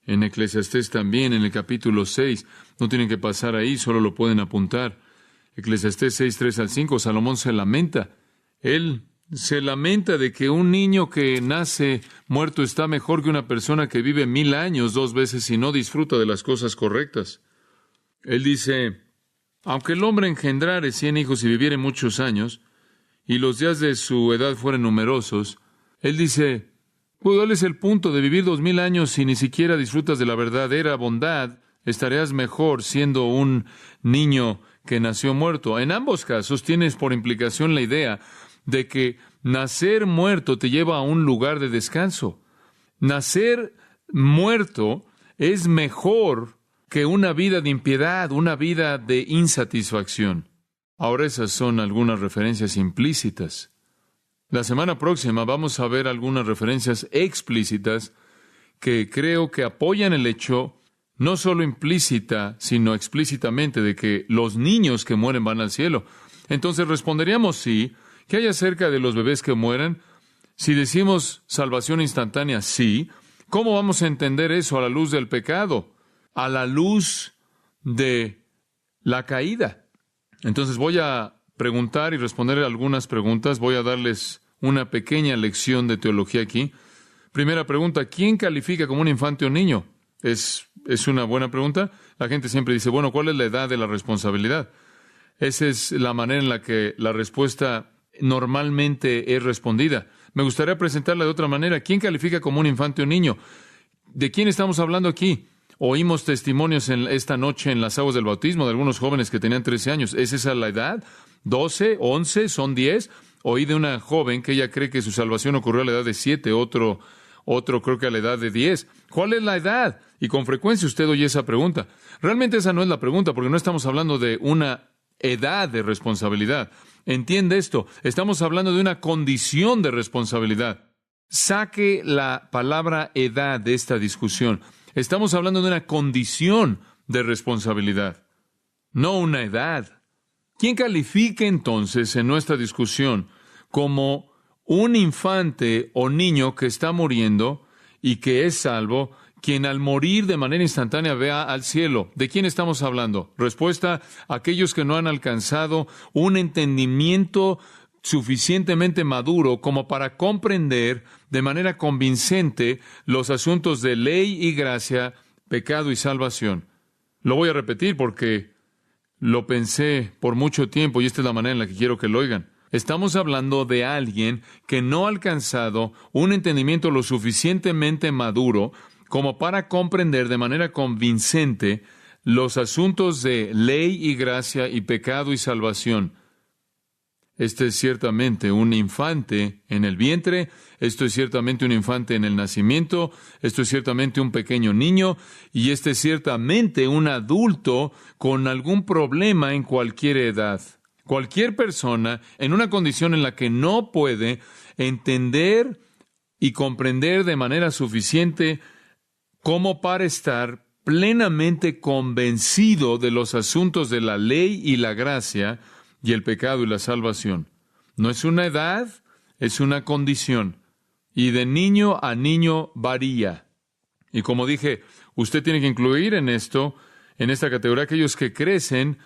En Eclesiastés también, en el capítulo 6. No tienen que pasar ahí, solo lo pueden apuntar. Eclesiastés 6, 3 al 5, Salomón se lamenta. Él se lamenta de que un niño que nace muerto está mejor que una persona que vive 1000 años 2 veces y no disfruta de las cosas correctas. Él dice, aunque el hombre engendrare 100 hijos y viviere muchos años, y los días de su edad fueren numerosos, él dice, ¿cuál es el punto de vivir 2000 años si ni siquiera disfrutas de la verdadera bondad? Estarías mejor siendo un niño que nació muerto. En ambos casos tienes por implicación la idea de que nacer muerto te lleva a un lugar de descanso. Nacer muerto es mejor que una vida de impiedad, una vida de insatisfacción. Ahora esas son algunas referencias implícitas. La semana próxima vamos a ver algunas referencias explícitas que creo que apoyan el hecho, no solo implícita, sino explícitamente, de que los niños que mueren van al cielo. Entonces responderíamos sí. ¿Qué hay acerca de los bebés que mueren? Si decimos salvación instantánea, sí. ¿Cómo vamos a entender eso a la luz del pecado? A la luz de la caída. Entonces voy a preguntar y responder algunas preguntas. Voy a darles una pequeña lección de teología aquí. Primera pregunta, ¿quién califica como un infante o niño? Es una buena pregunta. La gente siempre dice, bueno, ¿cuál es la edad de la responsabilidad? Esa es la manera en la que la respuesta normalmente es respondida. Me gustaría presentarla de otra manera. ¿Quién califica como un infante o niño? ¿De quién estamos hablando aquí? Oímos testimonios esta noche en las aguas del bautismo de algunos jóvenes que tenían 13 años. ¿Es esa la edad? ¿12? ¿11? ¿Son 10? Oí de una joven que ella cree que su salvación ocurrió a la edad de 7, otro creo que a la edad de 10. ¿Cuál es la edad? Y con frecuencia usted oye esa pregunta. Realmente esa no es la pregunta, porque no estamos hablando de una edad de responsabilidad. Entiende esto, estamos hablando de una condición de responsabilidad. Saque la palabra edad de esta discusión. Estamos hablando de una condición de responsabilidad, no una edad. ¿Quién califica entonces en nuestra discusión como un infante o niño que está muriendo y que es salvo, quien al morir de manera instantánea vea al cielo? ¿De quién estamos hablando? Respuesta, aquellos que no han alcanzado un entendimiento suficientemente maduro como para comprender de manera convincente los asuntos de ley y gracia, pecado y salvación. Lo voy a repetir porque lo pensé por mucho tiempo y esta es la manera en la que quiero que lo oigan. Estamos hablando de alguien que no ha alcanzado un entendimiento lo suficientemente maduro como para comprender de manera convincente los asuntos de ley y gracia y pecado y salvación. Este es ciertamente un infante en el vientre, esto es ciertamente un infante en el nacimiento, esto es ciertamente un pequeño niño, y este es ciertamente un adulto con algún problema en cualquier edad. Cualquier persona en una condición en la que no puede entender y comprender de manera suficiente como para estar plenamente convencido de los asuntos de la ley y la gracia y el pecado y la salvación. No es una edad, es una condición. Y de niño a niño varía. Y como dije, usted tiene que incluir en esta categoría, aquellos que crecen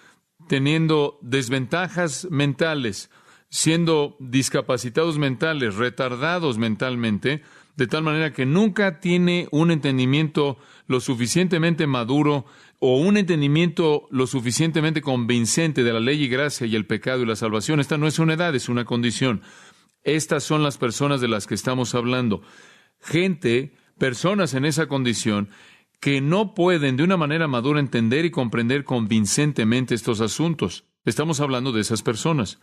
teniendo desventajas mentales, siendo discapacitados mentales, retardados mentalmente, de tal manera que nunca tiene un entendimiento lo suficientemente maduro o un entendimiento lo suficientemente convincente de la ley y gracia y el pecado y la salvación. Esta no es una edad, es una condición. Estas son las personas de las que estamos hablando. Personas en esa condición que no pueden de una manera madura entender y comprender convincentemente estos asuntos. Estamos hablando de esas personas.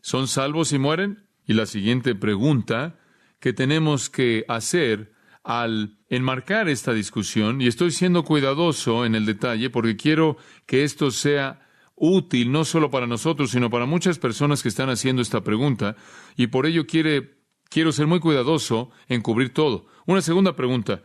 ¿Son salvos y mueren? Y la siguiente pregunta que tenemos que hacer al enmarcar esta discusión, y estoy siendo cuidadoso en el detalle porque quiero que esto sea útil no solo para nosotros, sino para muchas personas que están haciendo esta pregunta, y por ello quiero ser muy cuidadoso en cubrir todo. Una segunda pregunta,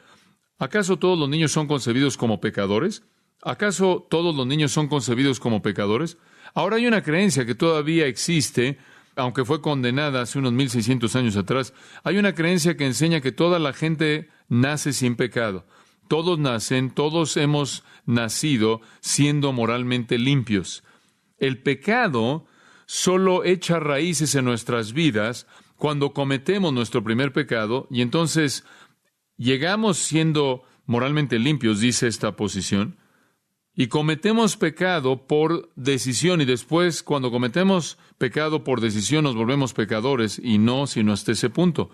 ¿acaso todos los niños son concebidos como pecadores? ¿Acaso todos los niños son concebidos como pecadores? Ahora hay una creencia que todavía existe, aunque fue condenada hace unos 1600 años atrás. Hay una creencia que enseña que toda la gente nace sin pecado. todos hemos nacido siendo moralmente limpios. El pecado solo echa raíces en nuestras vidas cuando cometemos nuestro primer pecado, y entonces llegamos siendo moralmente limpios, dice esta posición, y cometemos pecado por decisión, y después, cuando cometemos pecado por decisión, nos volvemos pecadores, y no sino hasta ese punto.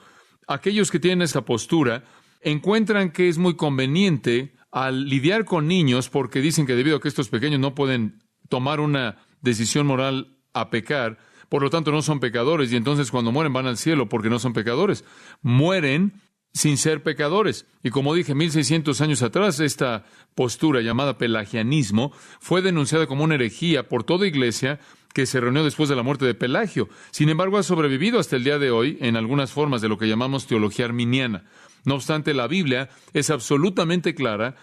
Aquellos que tienen esta postura encuentran que es muy conveniente al lidiar con niños, porque dicen que debido a que estos pequeños no pueden tomar una decisión moral a pecar, por lo tanto no son pecadores, y entonces cuando mueren van al cielo porque no son pecadores. Mueren sin ser pecadores. Y como dije, 1600 años atrás, esta postura llamada pelagianismo fue denunciada como una herejía por toda iglesia que se reunió después de la muerte de Pelagio. Sin embargo, ha sobrevivido hasta el día de hoy en algunas formas de lo que llamamos teología arminiana. No obstante, la Biblia es absolutamente clara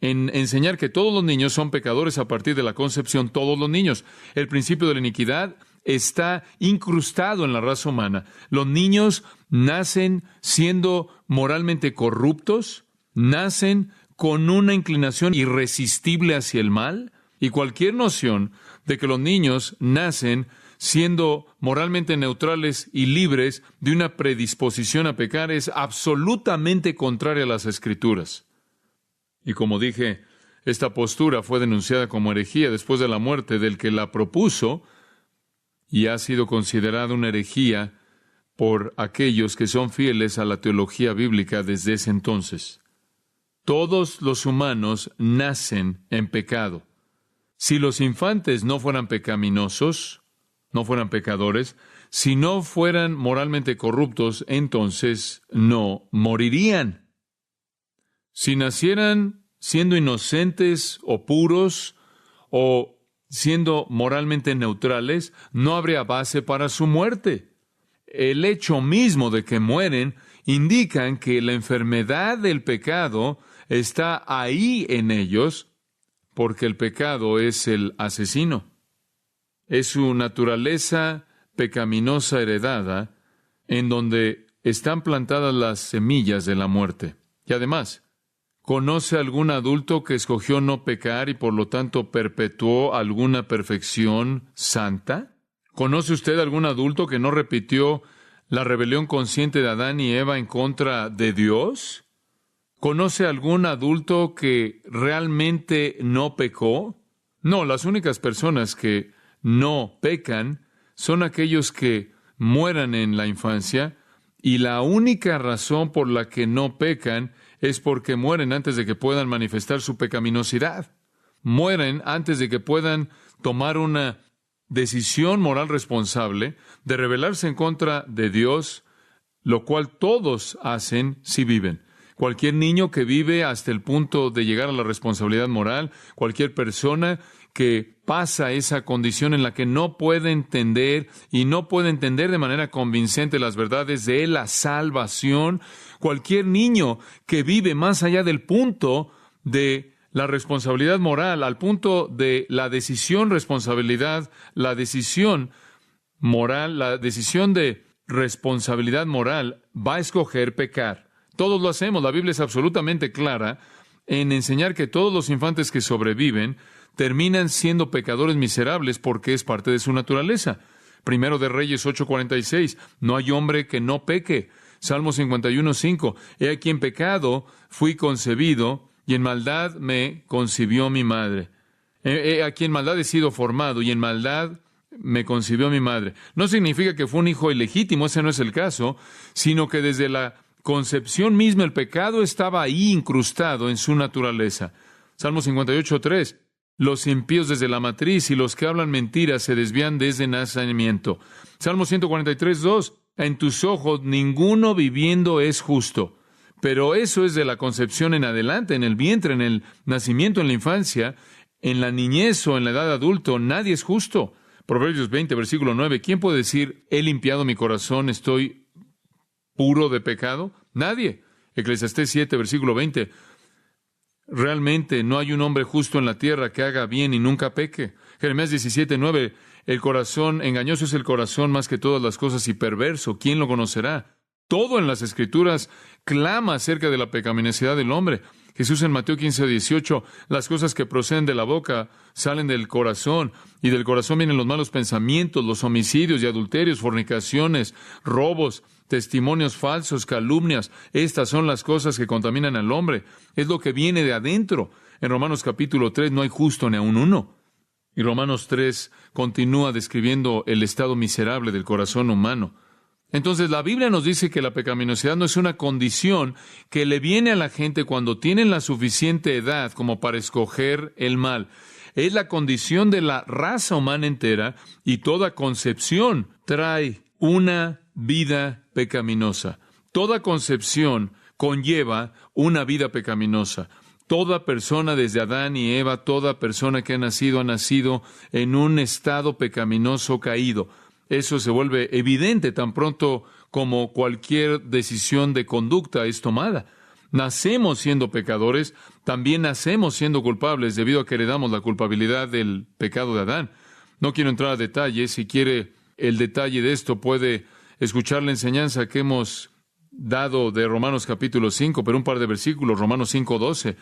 en enseñar que todos los niños son pecadores a partir de la concepción, todos los niños. El principio de la iniquidad está incrustado en la raza humana. Los niños nacen siendo moralmente corruptos, nacen con una inclinación irresistible hacia el mal, y cualquier noción de que los niños nacen siendo moralmente neutrales y libres de una predisposición a pecar es absolutamente contraria a las Escrituras. Y como dije, esta postura fue denunciada como herejía después de la muerte del que la propuso, y ha sido considerada una herejía por aquellos que son fieles a la teología bíblica desde ese entonces. Todos los humanos nacen en pecado. Si los infantes no fueran pecaminosos, no fueran pecadores, si no fueran moralmente corruptos, entonces no morirían. Si nacieran siendo inocentes o puros o siendo moralmente neutrales, no habría base para su muerte. El hecho mismo de que mueren indican que la enfermedad del pecado está ahí en ellos, porque el pecado es el asesino. Es su naturaleza pecaminosa heredada, en donde están plantadas las semillas de la muerte. Y además, ¿conoce algún adulto que escogió no pecar y por lo tanto perpetuó alguna perfección santa? ¿Conoce usted algún adulto que no repitió la rebelión consciente de Adán y Eva en contra de Dios? ¿Conoce algún adulto que realmente no pecó? No, las únicas personas que no pecan son aquellos que mueran en la infancia, y la única razón por la que no pecan es porque mueren antes de que puedan manifestar su pecaminosidad. Mueren antes de que puedan tomar una decisión moral responsable de rebelarse en contra de Dios, lo cual todos hacen si viven. Cualquier niño que vive hasta el punto de llegar a la responsabilidad moral, cualquier persona que pasa esa condición en la que no puede entender y no puede entender de manera convincente las verdades de la salvación, cualquier niño que vive más allá del punto de la responsabilidad moral, al punto de la decisión responsabilidad, la decisión moral, la decisión de responsabilidad moral, va a escoger pecar. Todos lo hacemos. La Biblia es absolutamente clara en enseñar que todos los infantes que sobreviven terminan siendo pecadores miserables porque es parte de su naturaleza. Primero de Reyes 8:46, no hay hombre que no peque. Salmo 51:5, he aquí en pecado fui concebido y en maldad me concibió mi madre. He aquí en maldad he sido formado y en maldad me concibió mi madre. No significa que fue un hijo ilegítimo, ese no es el caso, sino que desde la concepción misma el pecado estaba ahí incrustado en su naturaleza. Salmo 58:3, los impíos desde la matriz y los que hablan mentiras se desvían desde nacimiento. Salmo 143:2, en tus ojos ninguno viviendo es justo. Pero eso es de la concepción en adelante, en el vientre, en el nacimiento, en la infancia, en la niñez o en la edad adulto, nadie es justo. Proverbios 20, versículo 9, ¿quién puede decir, he limpiado mi corazón, estoy puro de pecado? Nadie. Eclesiastés 7, versículo 20, realmente no hay un hombre justo en la tierra que haga bien y nunca peque. Jeremías 17:9, el corazón engañoso es el corazón más que todas las cosas y perverso, ¿quién lo conocerá? Todo en las Escrituras clama acerca de la pecaminosidad del hombre. Jesús en Mateo 15:18, las cosas que proceden de la boca salen del corazón, y del corazón vienen los malos pensamientos, los homicidios y adulterios, fornicaciones, robos, testimonios falsos, calumnias. Estas son las cosas que contaminan al hombre. Es lo que viene de adentro. En Romanos capítulo 3 no hay justo ni aun uno. Y Romanos 3 continúa describiendo el estado miserable del corazón humano. Entonces, la Biblia nos dice que la pecaminosidad no es una condición que le viene a la gente cuando tienen la suficiente edad como para escoger el mal. Es la condición de la raza humana entera, y toda concepción trae una vida pecaminosa. Toda concepción conlleva una vida pecaminosa. Toda persona desde Adán y Eva, toda persona que ha nacido en un estado pecaminoso caído. Eso se vuelve evidente tan pronto como cualquier decisión de conducta es tomada. Nacemos siendo pecadores, también nacemos siendo culpables debido a que heredamos la culpabilidad del pecado de Adán. No quiero entrar a detalles. Si quiere el detalle de esto, puede escuchar la enseñanza que hemos dado de Romanos capítulo 5, pero un par de versículos, Romanos 5:12.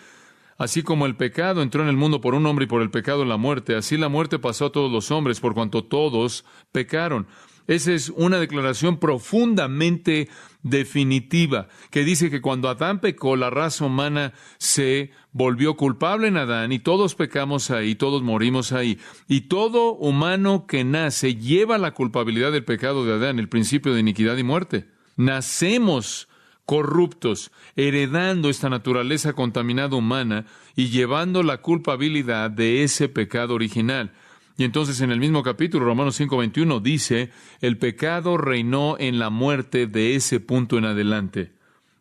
Así como el pecado entró en el mundo por un hombre y por el pecado la muerte, así la muerte pasó a todos los hombres por cuanto todos pecaron. Esa es una declaración profundamente definitiva, que dice que cuando Adán pecó, la raza humana se volvió culpable en Adán, y todos pecamos ahí, todos morimos ahí. Y todo humano que nace lleva la culpabilidad del pecado de Adán, el principio de iniquidad y muerte. Nacemos corruptos, heredando esta naturaleza contaminada humana y llevando la culpabilidad de ese pecado original. Y entonces en el mismo capítulo, Romanos 5:21, dice, el pecado reinó en la muerte de ese punto en adelante.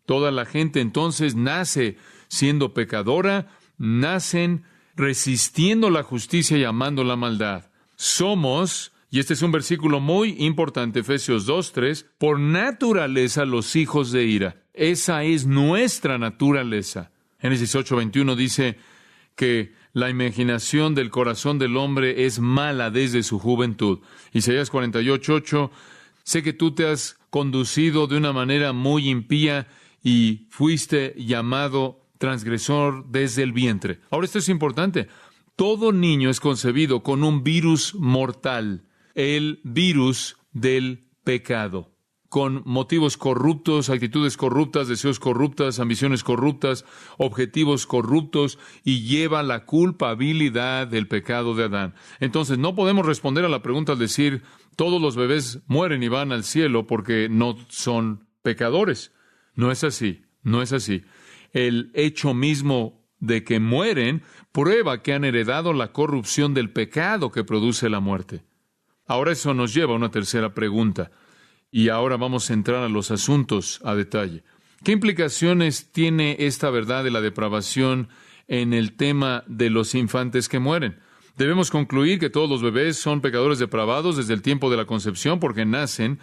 Toda la gente entonces nace siendo pecadora, nacen resistiendo la justicia y amando la maldad. Somos, y este es un versículo muy importante, Efesios 2:3, por naturaleza los hijos de ira. Esa es nuestra naturaleza. Génesis 8:21 dice que la imaginación del corazón del hombre es mala desde su juventud. Isaías 48:8, sé que tú te has conducido de una manera muy impía y fuiste llamado transgresor desde el vientre. Ahora, esto es importante. Todo niño es concebido con un virus mortal, el virus del pecado, con motivos corruptos, actitudes corruptas, deseos corruptas, ambiciones corruptas, objetivos corruptos, y lleva la culpabilidad del pecado de Adán. Entonces, no podemos responder a la pregunta al decir, todos los bebés mueren y van al cielo porque no son pecadores. No es así, no es así. El hecho mismo de que mueren prueba que han heredado la corrupción del pecado que produce la muerte. Ahora eso nos lleva a una tercera pregunta. Y ahora vamos a entrar a los asuntos a detalle. ¿Qué implicaciones tiene esta verdad de la depravación en el tema de los infantes que mueren? Debemos concluir que todos los bebés son pecadores depravados desde el tiempo de la concepción porque nacen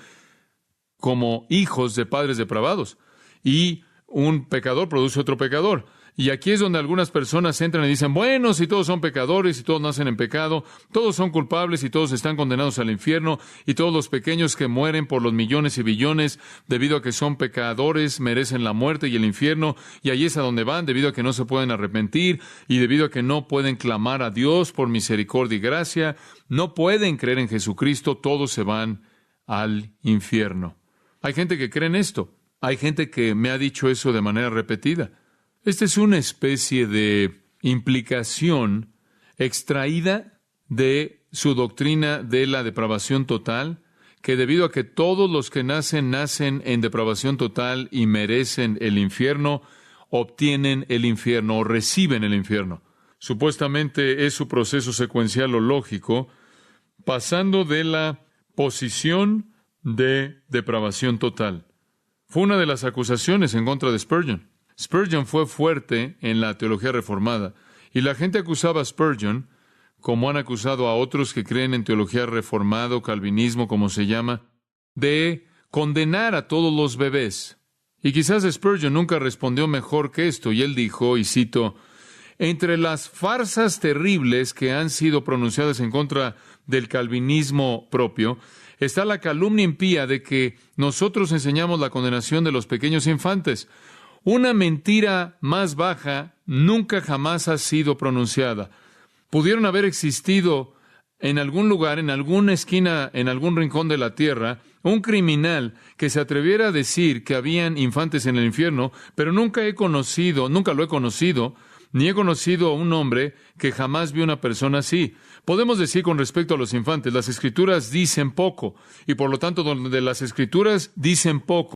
como hijos de padres depravados. Y un pecador produce otro pecador. Y aquí es donde algunas personas entran y dicen, bueno, si todos son pecadores y todos nacen en pecado, todos son culpables y todos están condenados al infierno, y todos los pequeños que mueren por los millones y billones debido a que son pecadores merecen la muerte y el infierno, y ahí es a donde van debido a que no se pueden arrepentir y debido a que no pueden clamar a Dios por misericordia y gracia, no pueden creer en Jesucristo, todos se van al infierno. Hay gente que cree en esto. Hay gente que me ha dicho eso de manera repetida. Esta es una especie de implicación extraída de su doctrina de la depravación total, que debido a que todos los que nacen en depravación total y merecen el infierno, obtienen el infierno o reciben el infierno. Supuestamente es su proceso secuencial o lógico, pasando de la posición de depravación total. Fue una de las acusaciones en contra de Spurgeon. Spurgeon fue fuerte en la teología reformada, y la gente acusaba a Spurgeon, como han acusado a otros que creen en teología reformada o calvinismo, como se llama, de condenar a todos los bebés. Y quizás Spurgeon nunca respondió mejor que esto, y él dijo, y cito, entre las farsas terribles que han sido pronunciadas en contra del calvinismo propio, está la calumnia impía de que nosotros enseñamos la condenación de los pequeños infantes. Una mentira más baja nunca jamás ha sido pronunciada. Pudieron haber existido en algún lugar, en alguna esquina, en algún rincón de la tierra, un criminal que se atreviera a decir que habían infantes en el infierno, pero nunca lo he conocido, ni he conocido a un hombre que jamás vio una persona así. Podemos decir con respecto a los infantes, las Escrituras dicen poco, y por lo tanto, donde las Escrituras dicen poco,